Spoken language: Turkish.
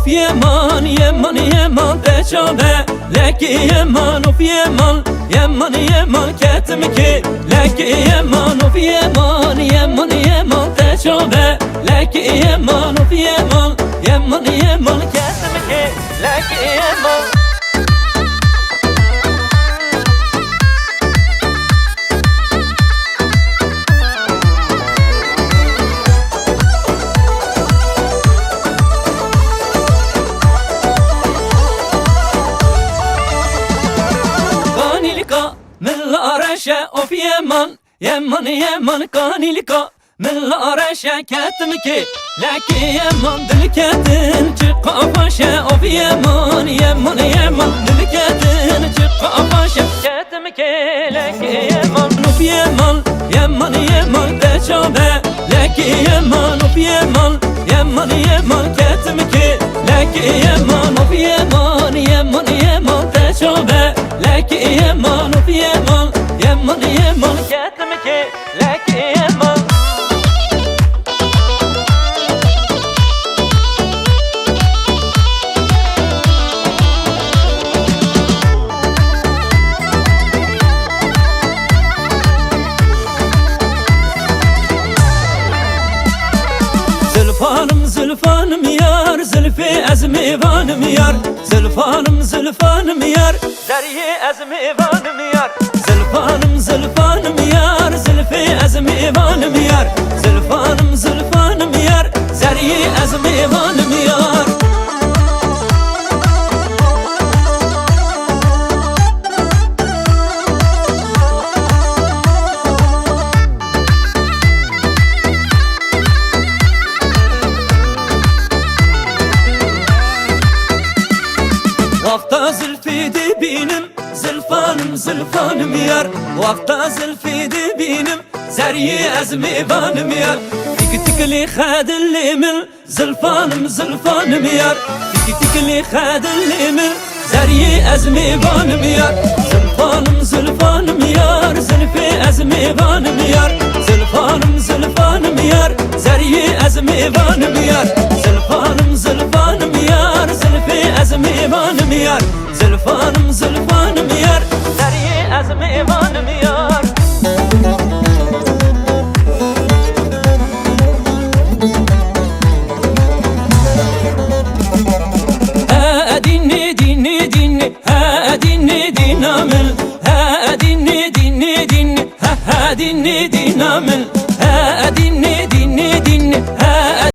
of Yeman, Yeman, Yeman teçabe Leki Yeman of Yeman, Yeman, Yeman ketmiki Leki Yeman of Yeman, Yeman, Yeman teçabe Leki Yeman of Yeman, Yeman, Yeman ketmiki Leki Yeman من الأرشة of Yeman, Yeman, Yeman kanilika من الأرشة كاتمكي لكن Yeman دلكاتن تشقى فاشة of Yeman, Yeman, Yeman دلكاتن تشقى فاشة كاتمكي لكن Yeman of Yeman, Yeman, Yeman تشابه لكن Yeman of Yeman, Yeman, Yeman كاتمكي لكن Yeman of Yeman, Yeman, Yeman تشابه لكن Yeman of Yeman, Yeman, Yeman كاتمكي لكن Yeman Zülfanım zülfanım yar, zülfü ezmivanım yar Zülfanım zülfanım yar, zerye ezmivanım yar Zülfanım zülfanım yar, zülfü ezmivanım yar Zülfanım zülfanım yar, zerye ezmivanım yar Vakta zülfü dibinim, zülfanım zülfanım yar Vakta zülfü dibinim, zeryi ezmivanım yar Tiki tikli khadillimin, zülfanım zülfanım yar Tiki tikli khadillimin, zeryi ezmivanım yar Zülfanım zülfanım yar, zülfü ezmivanım yar Zülfanım zülfanım yar, zeryi ezmivanım yar Zülfanım zülfanım yar, zülfü ezmivanım yar Zülfanım zülfanım